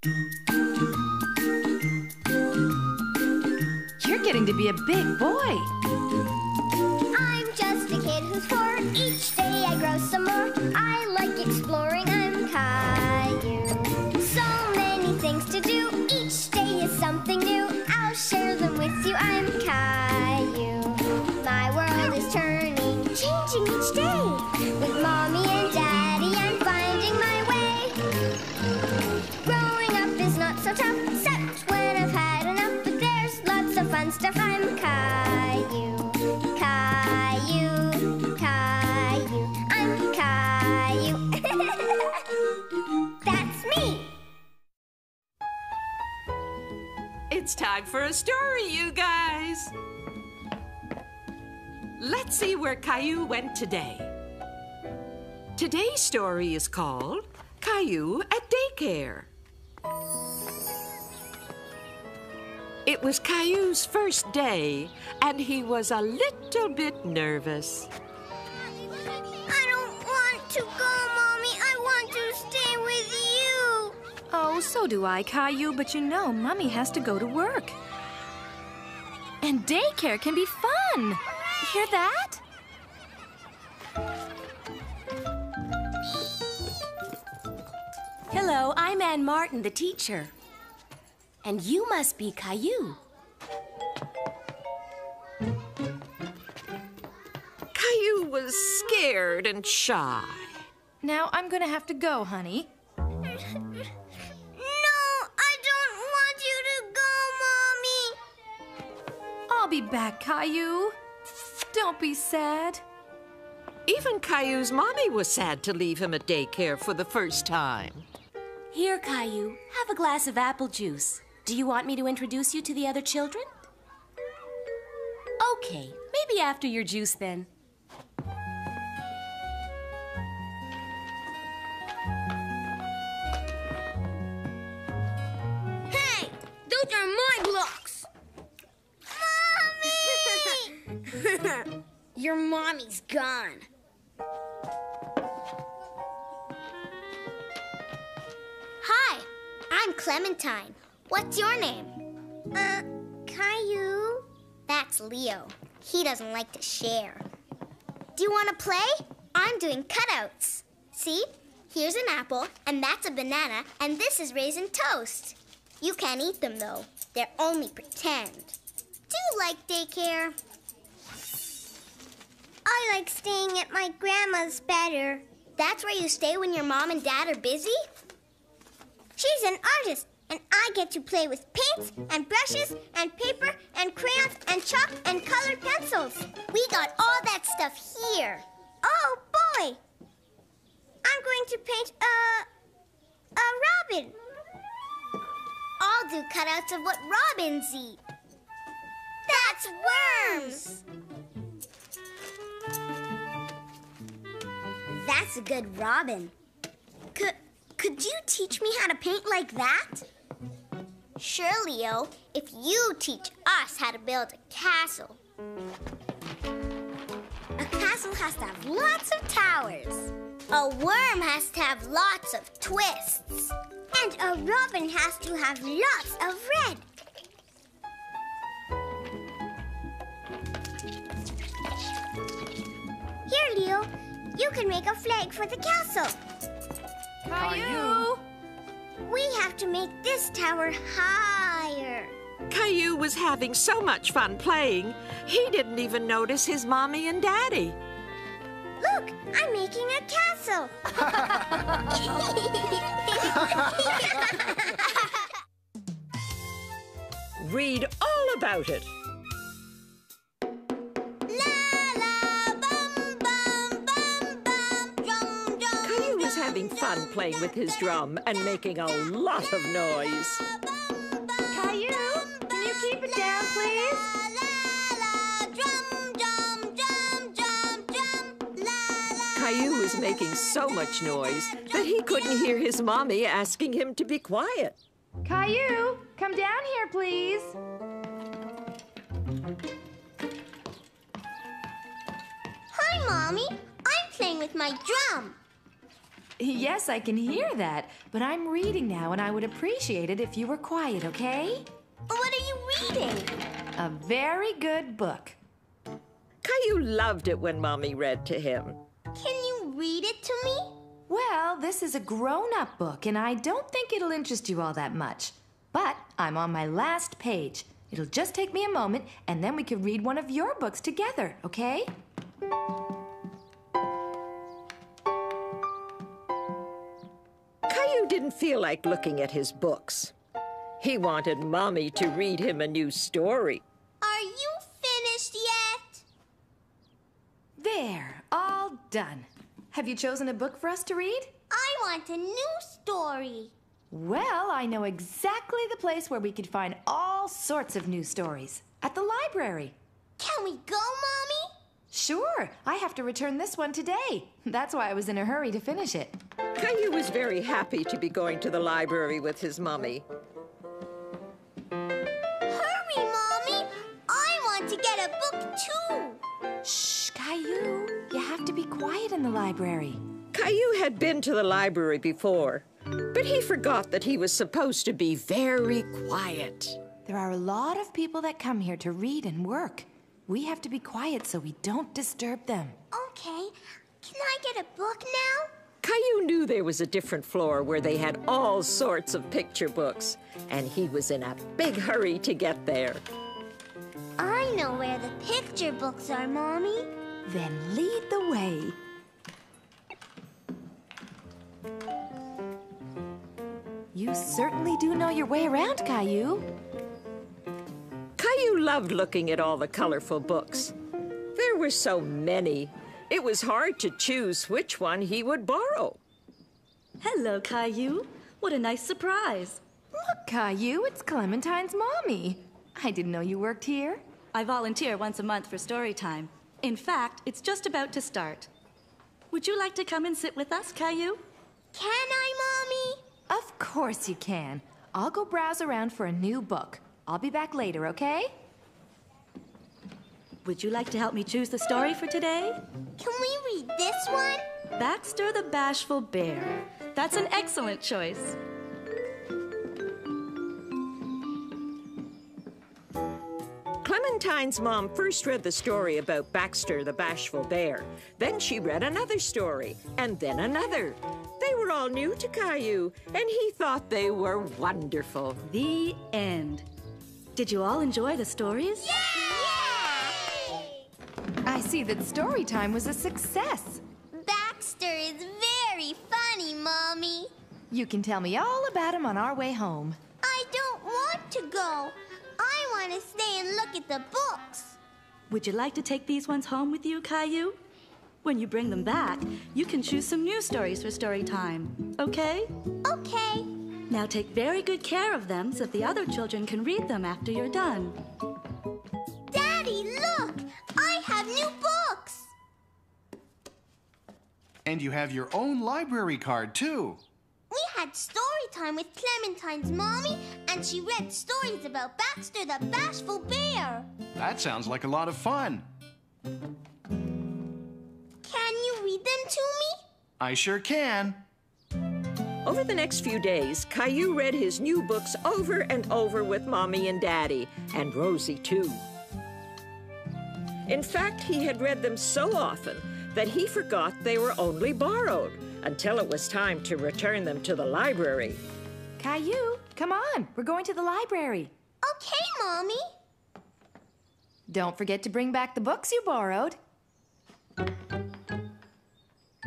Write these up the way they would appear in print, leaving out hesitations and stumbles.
You're getting to be a big boy. I'm just a kid who's 4. Each day I grow some more. I like exploring. I'm Caillou. So many things to do. Each day is something new. I'll share them with you. I'm Caillou. My world is turning, changing each day. With Mommy and Daddy, I'm finding my way. Growing up is not so tough, except when I've had enough. But there's lots of fun stuff. I'm Caillou. Caillou, Caillou, I'm Caillou. That's me. It's time for a story, you guys. Let's see where Caillou went today. Today's story is called Caillou at Daycare. It was Caillou's first day, and he was a little bit nervous. I don't want to go, Mommy. I want to stay with you. Oh, so do I, Caillou, but you know, Mommy has to go to work. And daycare can be fun. Hear that? Hello, I'm Ann Martin, the teacher. And you must be Caillou. Caillou was scared and shy. Now I'm gonna have to go, honey. No, I don't want you to go, Mommy. I'll be back, Caillou. Don't be sad. Even Caillou's mommy was sad to leave him at daycare for the first time. Here, Caillou, have a glass of apple juice. Do you want me to introduce you to the other children? Okay, maybe after your juice then. Hey, those are my blocks. Mommy! Your mommy's gone. Hi, I'm Clementine. What's your name? Caillou. That's Leo. He doesn't like to share. Do you want to play? I'm doing cutouts. See? Here's an apple, and that's a banana, and this is raisin toast. You can't eat them, though. They're only pretend. Do you like daycare? I like staying at my grandma's better. That's where you stay when your mom and dad are busy? She's an artist, and I get to play with paints and brushes and paper and crayons and chalk and colored pencils. We got all that stuff here. Oh, boy! I'm going to paint a robin. I'll do cutouts of what robins eat. That's worms! That's a good robin. Could you teach me how to paint like that? Sure, Leo, if you teach us how to build a castle. A castle has to have lots of towers. A worm has to have lots of twists. And a robin has to have lots of red. Here, Leo, you can make a flag for the castle. Caillou! We have to make this tower higher. Caillou was having so much fun playing, he didn't even notice his mommy and daddy. Look, I'm making a castle. Read all about it. Caillou was having fun playing with his drum and making a lot of noise. Caillou, can you keep it down, please? Caillou was making so much noise that he couldn't hear his mommy asking him to be quiet. Caillou, come down here, please. Hi, Mommy. I'm playing with my drum. Yes, I can hear that, but I'm reading now, and I would appreciate it if you were quiet, okay? What are you reading? A very good book. Caillou loved it when Mommy read to him. Can you read it to me? Well, this is a grown-up book, and I don't think it'll interest you all that much. But I'm on my last page. It'll just take me a moment, and then we can read one of your books together, okay? Caillou didn't feel like looking at his books. He wanted Mommy to read him a new story. Are you finished yet? There, all done. Have you chosen a book for us to read? I want a new story. Well, I know exactly the place where we could find all sorts of new stories. At the library. Can we go, Mommy? Sure, I have to return this one today. That's why I was in a hurry to finish it. Caillou was very happy to be going to the library with his Mommy. Hurry, Mommy! I want to get a book, too. Shh, Caillou. You have to be quiet in the library. Caillou had been to the library before, but he forgot that he was supposed to be very quiet. There are a lot of people that come here to read and work. We have to be quiet so we don't disturb them. Okay. Can I get a book now? Caillou knew there was a different floor where they had all sorts of picture books, and he was in a big hurry to get there. I know where the picture books are, Mommy. Then lead the way. You certainly do know your way around, Caillou. Caillou loved looking at all the colorful books. There were so many. It was hard to choose which one he would borrow. Hello, Caillou. What a nice surprise. Look, Caillou, it's Clementine's mommy. I didn't know you worked here. I volunteer once a month for story time. In fact, it's just about to start. Would you like to come and sit with us, Caillou? Can I, Mommy? Of course you can. I'll go browse around for a new book. I'll be back later, okay? Would you like to help me choose the story for today? Can we read this one? Baxter the Bashful Bear. That's an excellent choice. Clementine's mom first read the story about Baxter the Bashful Bear. Then she read another story, and then another. They were all new to Caillou, and he thought they were wonderful. The end. Did you all enjoy the stories? Yay! I see that story time was a success. Baxter is very funny, Mommy. You can tell me all about him on our way home. I don't want to go. I want to stay and look at the books. Would you like to take these ones home with you, Caillou? When you bring them back, you can choose some new stories for story time, okay? Okay. Now take very good care of them so that the other children can read them after you're done. Daddy, look! I have new books! And you have your own library card, too. We had story time with Clementine's mommy, and she read stories about Baxter the Bashful Bear. That sounds like a lot of fun. Can you read them to me? I sure can. Over the next few days, Caillou read his new books over and over with Mommy and Daddy, and Rosie, too. In fact, he had read them so often that he forgot they were only borrowed until it was time to return them to the library. Caillou, come on. We're going to the library. Okay, Mommy. Don't forget to bring back the books you borrowed.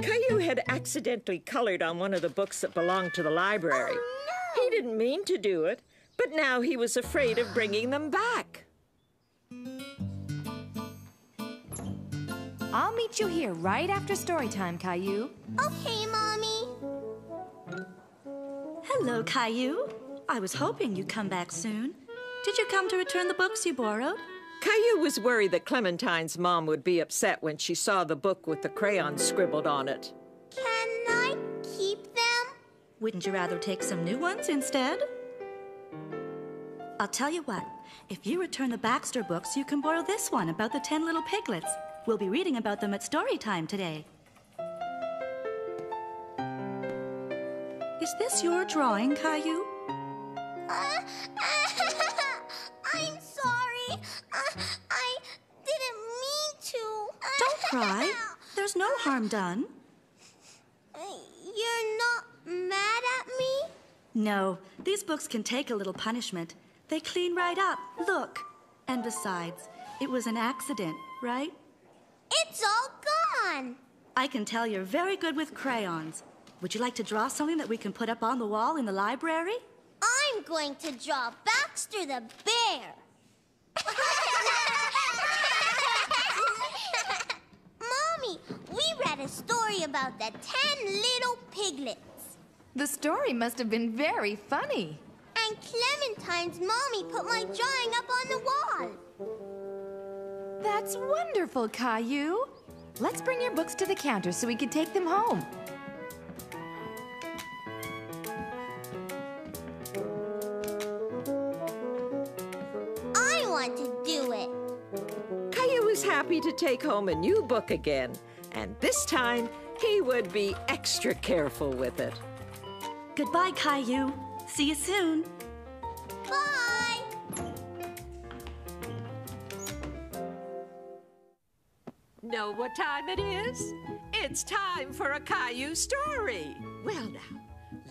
Caillou had accidentally colored on one of the books that belonged to the library. Oh, no. He didn't mean to do it, but now he was afraid of bringing them back. I'll meet you here right after story time, Caillou. Okay, Mommy. Hello, Caillou. I was hoping you'd come back soon. Did you come to return the books you borrowed? Caillou was worried that Clementine's mom would be upset when she saw the book with the crayon scribbled on it. Can I keep them? Wouldn't you rather take some new ones instead? I'll tell you what. If you return the Baxter books, you can borrow this one about the 10 little piglets. We'll be reading about them at story time today. Is this your drawing, Caillou? I'm sorry. I didn't mean to. Don't cry. There's no harm done. You're not mad at me? No, these books can take a little punishment. They clean right up. Look. And besides, it was an accident, right? It's all gone. I can tell you're very good with crayons. Would you like to draw something that we can put up on the wall in the library? I'm going to draw Baxter the bear. Mommy, we read a story about the 10 little piglets. The story must have been very funny. And Clementine's mommy put my drawing up on the wall. That's wonderful, Caillou. Let's bring your books to the counter so we can take them home. I want to do it. Caillou was happy to take home a new book again, and this time he would be extra careful with it. Goodbye, Caillou. See you soon. Bye. Know what time it is? It's time for a Caillou story. Well now,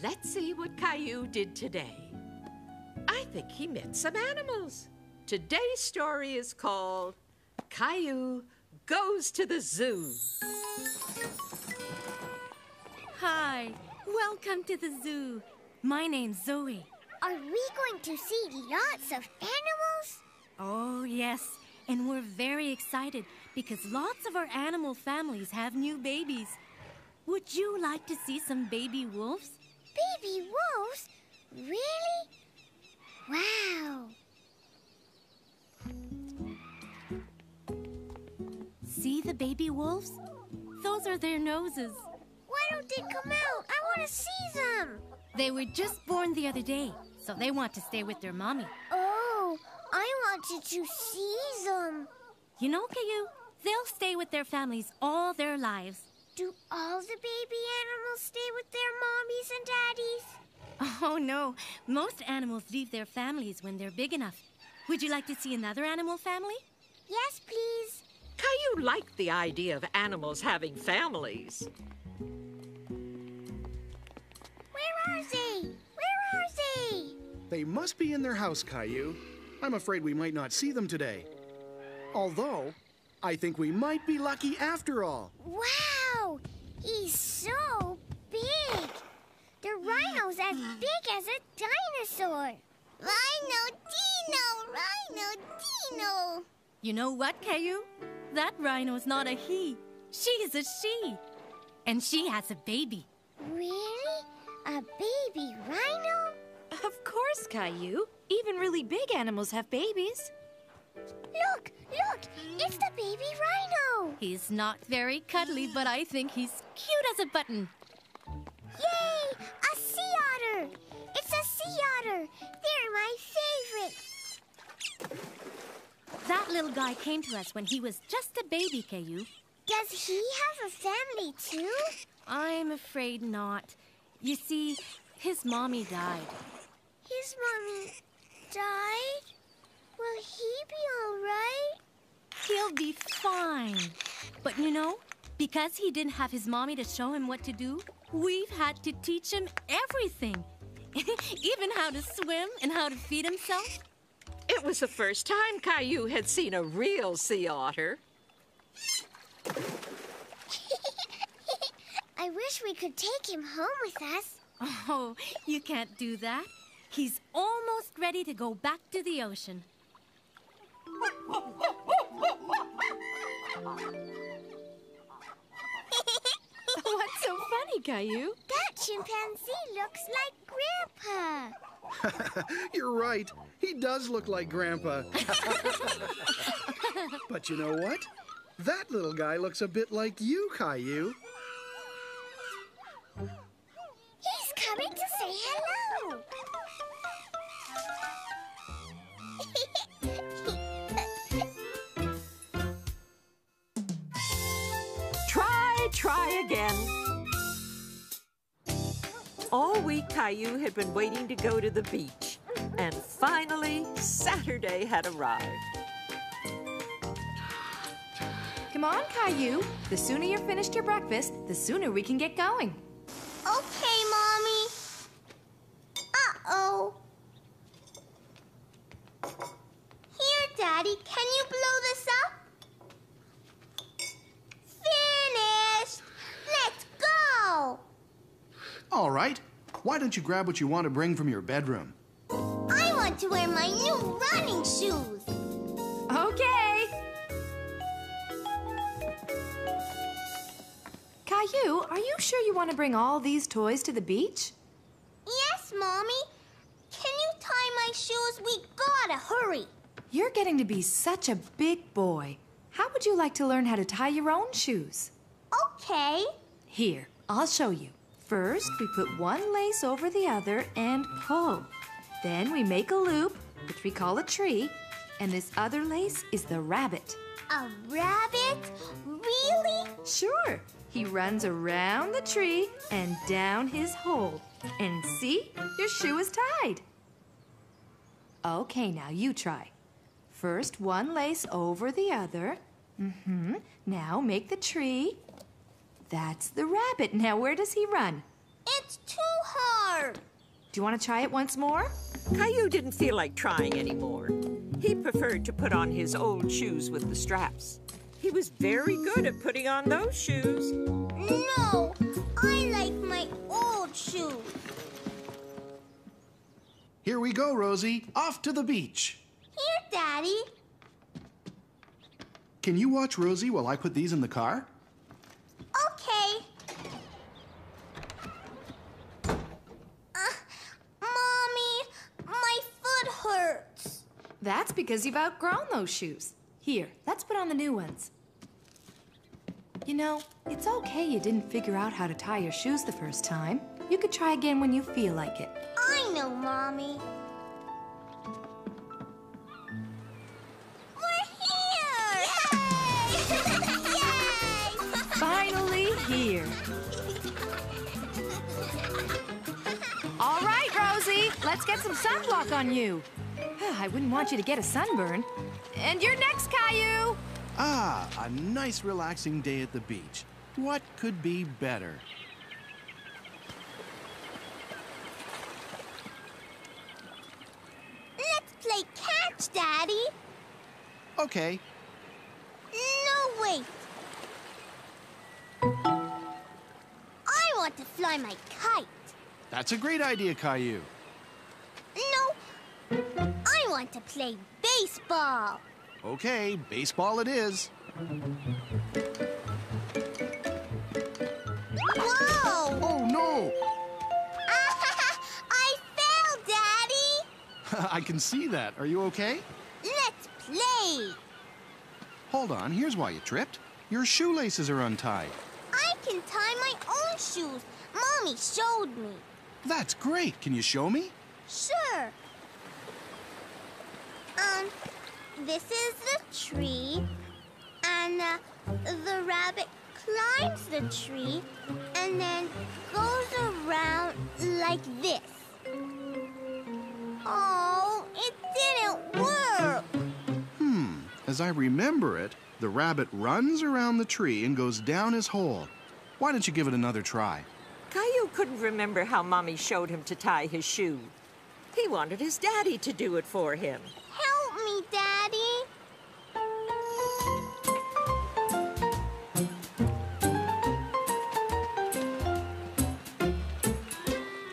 let's see what Caillou did today. I think he met some animals. Today's story is called Caillou Goes to the Zoo. Hi, welcome to the zoo. My name's Zoe. Are we going to see lots of animals? Oh, yes, and we're very excited because lots of our animal families have new babies. Would you like to see some baby wolves? Baby wolves? Really? Wow. See the baby wolves? Those are their noses. Why don't they come out? I want to see them. They were just born the other day, so they want to stay with their mommy. Oh, I wanted to see them. You know, Caillou, they'll stay with their families all their lives. Do all the baby animals stay with their mommies and daddies? Oh, no. Most animals leave their families when they're big enough. Would you like to see another animal family? Yes, please. Caillou liked the idea of animals having families. Where are they? Where are they? They must be in their house, Caillou. I'm afraid we might not see them today. Although, I think we might be lucky after all. Wow! He's so big. The rhino's as big as a dinosaur. Rhino Dino! You know what, Caillou? That rhino's not a he. She's a she. And she has a baby. Really? A baby rhino? Of course, Caillou. Even really big animals have babies. Look! It's the baby rhino! He's not very cuddly, but I think he's cute as a button. Yay! A sea otter! It's a sea otter! They're my favorite! That little guy came to us when he was just a baby, Caillou. Does he have a family too? I'm afraid not. You see, his mommy died. His mommy died? Will he be all right? He'll be fine. But you know, because he didn't have his mommy to show him what to do, we've had to teach him everything. Even how to swim and how to feed himself. It was the first time Caillou had seen a real sea otter. I wish we could take him home with us. Oh, you can't do that. He's almost ready to go back to the ocean. What's so funny, Caillou? That chimpanzee looks like Grandpa. You're right. He does look like Grandpa. But you know what? That little guy looks a bit like you, Caillou. He's coming to say hello. Try again. All week, Caillou had been waiting to go to the beach. And finally, Saturday had arrived. Come on, Caillou. The sooner you're finished your breakfast, the sooner we can get going. Okay, Mommy. Uh-oh. Here, Daddy, can you blow this up? Finished! Let's go! All right. Why don't you grab what you want to bring from your bedroom? I want to wear my new running shoes. Okay. Caillou, are you sure you want to bring all these toys to the beach? Yes, Mommy. Can you tie my shoes? We gotta hurry. You're getting to be such a big boy. How would you like to learn how to tie your own shoes? Okay. Here, I'll show you. First, we put one lace over the other and pull. Then we make a loop, which we call a tree, and this other lace is the rabbit. A rabbit? Really? Sure. He runs around the tree and down his hole. And see? Your shoe is tied. Okay, now you try. First, one lace over the other. Now make the tree. That's the rabbit. Now where does he run? It's too hard. Do you want to try it once more? Caillou didn't feel like trying anymore. He preferred to put on his old shoes with the straps. He was very good at putting on those shoes. No, I like my old shoes. Here we go, Rosie. Off to the beach. Here, Daddy. Can you watch Rosie while I put these in the car? Okay. Mommy, my foot hurts. That's because you've outgrown those shoes. Here, let's put on the new ones. You know, it's okay you didn't figure out how to tie your shoes the first time. You could try again when you feel like it. I know, Mommy. We're here! Yay! Yay! Finally here. All right, Rosie, let's get some sunblock on you. I wouldn't want you to get a sunburn. And you're next, Caillou. Ah, a nice relaxing day at the beach. What could be better? Let's play catch, Daddy. Okay. No, wait. I want to fly my kite. That's a great idea, Caillou. No, I want to play baseball. Okay, baseball it is. Whoa! Oh, no! I fell, Daddy. I can see that. Are you okay? Let's play. Hold on, here's why you tripped. Your shoelaces are untied. I can tie my own shoes. Mommy showed me. That's great. Can you show me? Sure. This is the tree, and the rabbit climbs the tree and then goes around like this. Oh, it didn't work. As I remember it, the rabbit runs around the tree and goes down his hole. Why don't you give it another try? Caillou couldn't remember how Mommy showed him to tie his shoe. He wanted his daddy to do it for him. Help me, Daddy.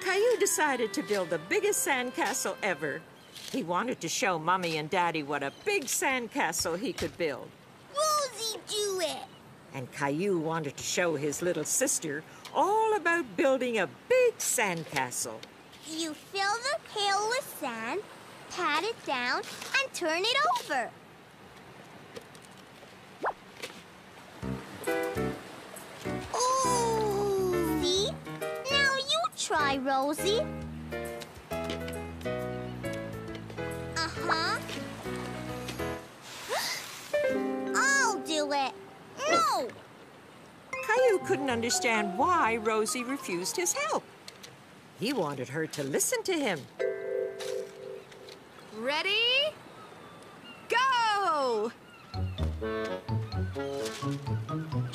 Caillou decided to build the biggest sandcastle ever. He wanted to show Mommy and Daddy what a big sandcastle he could build. Rosie, do it. And Caillou wanted to show his little sister all about building a big sandcastle. You fill the pail with sand, pat it down, and turn it over. Oh! See? Now you try, Rosie. Uh-huh. I'll do it. No! Caillou couldn't understand why Rosie refused his help. He wanted her to listen to him. Ready? Go!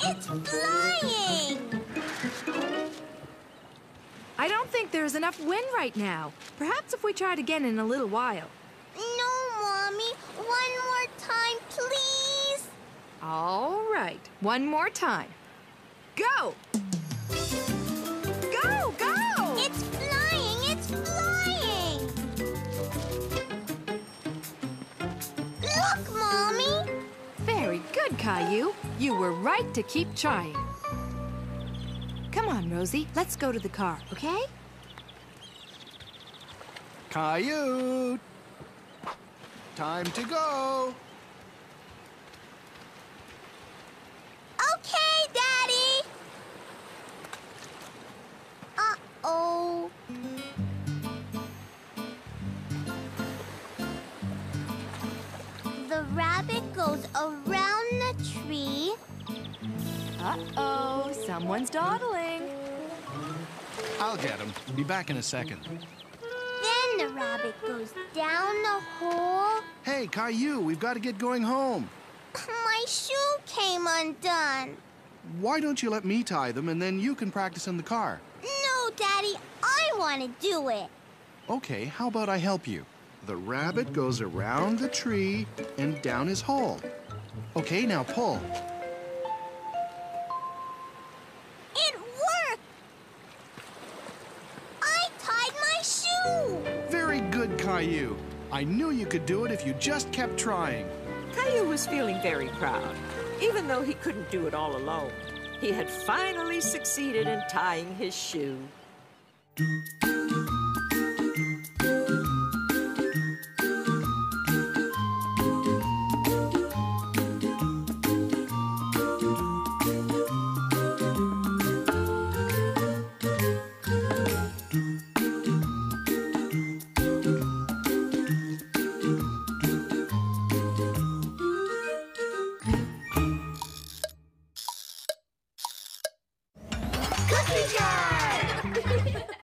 It's flying! I don't think there's enough wind right now. Perhaps if we tried again in a little while. No, Mommy. One more time, please. All right. One more time. Go! Go, go! It's flying! It's flying! Look, Mommy! Very good, Caillou. You were right to keep trying. Come on, Rosie. Let's go to the car, okay? Caillou! Time to go! Okay, Daddy! Uh-oh. The rabbit goes around the tree. Uh-oh, someone's dawdling. I'll get him. Be back in a second. Then the rabbit goes down the hole. Hey, Caillou, we've got to get going home. My shoe came undone. Why don't you let me tie them and then you can practice in the car? No, Daddy, I want to do it. Okay, how about I help you? The rabbit goes around the tree and down his hole. Okay, now pull. It worked! I tied my shoe! Very good, Caillou. I knew you could do it if you just kept trying. Caillou was feeling very proud, even though he couldn't do it all alone. He had finally succeeded in tying his shoe.